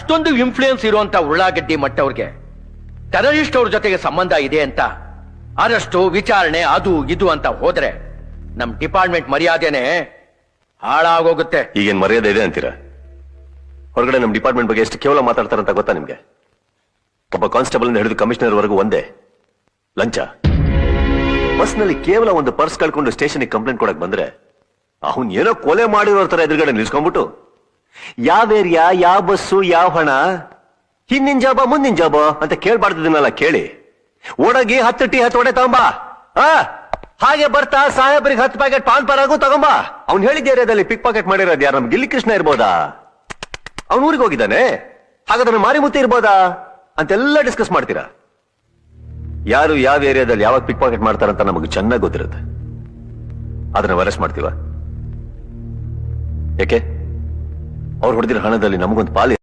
ಅಷ್ಟೊಂದು ಇನ್ಫ್ಲೂಯೆನ್ಸ್ ಇರುವಂತ ಉಳ್ಳಾಗಡ್ಡಿ ಮಟ್ಟವ್ರಿಗೆ ಟೆರರಿಸ್ಟ್ ಅವ್ರ ಜೊತೆಗೆ ಸಂಬಂಧ ಇದೆ ಅಂತ ಅರೆಸ್ಟು ವಿಚಾರಣೆ ಅದು ಇದು ಅಂತ ಹೋದ್ರೆ ನಮ್ ಡಿಪಾರ್ಟ್ಮೆಂಟ್ ಮರ್ಯಾದೆನೆ ಹಾಳಾಗೋಗುತ್ತೆ. ಈಗೇನ್ ಮರ್ಯಾದೆ ಇದೆ ಅಂತೀರಾ? ಹೊರಗಡೆ ನಮ್ ಡಿಪಾರ್ಟ್ಮೆಂಟ್ ಬಗ್ಗೆ ಎಷ್ಟು ಕೇವಲ ಮಾತಾಡ್ತಾರಂತ ಗೊತ್ತಾ ನಿಮ್ಗೆ? ಒಬ್ಬ ಕಾನ್ಸ್ಟೇಬಲ್ ಇಂದ ಹಿಡಿದು ಕಮಿಷನರ್ ವರೆಗೂ ಒಂದೇ ಲಂಚ. ಬಸ್ನಲ್ಲಿ ಕೇವಲ ಒಂದು ಪರ್ಸ್ ಕಳ್ಕೊಂಡು ಸ್ಟೇಷನ್ಗೆ ಕಂಪ್ಲೇಂಟ್ ಕೊಡಕ್ ಬಂದ್ರೆ ಅವನ್ ಏನೋ ಕೊಲೆ ಮಾಡಿರೋ ತರ ಎದುರುಗಡೆ ನಿಲ್ಸ್ಕೊಂಡ್ಬಿಟ್ಟು ಯಾವ ಏರಿಯಾ, ಯಾವ ಬಸ್ಸು, ಯಾವ ಹಣ, ಹಿಂದಿನ ಜಾಬ ಮುಂದಿನ ಜಾಬ ಅಂತ ಕೇಳ್ಬಾರ್ದಿದ್ದನ್ನೆಲ್ಲ ಕೇಳಿ ಓಡಾಗಿ 10 ಟೀ 10 ವಡೆ ತಗೊಂಬಾ, ಹಾಗೆ ಬರ್ತಾ ಸಾಹೇಬ್ರಿಗೆ 10 ಪ್ಯಾಕೆಟ್ ಪಾನ್ ಪರಾಗು ತಗೊಂಬಾ. ಅವ್ನು ಹೇಳಿದ ಏರಿಯಾದಲ್ಲಿ ಪಿಕ್ ಪಾಕೆಟ್ ಮಾಡಿರೋದು ಯಾರು? ನಮ್ ಗಿಲ್ಲಿ ಕೃಷ್ಣ ಇರ್ಬೋದಾ? ಅವ್ನ ಊರಿಗೆ ಹೋಗಿದ್ದಾನೆ, ಹಾಗಾದ್ರೆ ಮಾರಿಮುತ್ತಿ ಇರ್ಬೋದಾ ಅಂತೆಲ್ಲ ಡಿಸ್ಕಸ್ ಮಾಡ್ತೀರಾ. ಯಾರು ಯಾವ ಏರಿಯಾದಲ್ಲಿ ಯಾವಾಗ ಪಿಕ್ ಪಾಕೆಟ್ ಮಾಡ್ತಾರಂತ ನಮಗೆ ಚೆನ್ನಾಗಿ ಗೊತ್ತಿರುತ್ತೆ. ಅದನ್ನ ಅರೆಸ್ಟ್ ಮಾಡ್ತೀವ? ಯಾಕೆ? ಅವ್ರು ಹೊಡೆದಿರೋ ಹಣದಲ್ಲಿ ನಮಗೊಂದು ಪಾಲು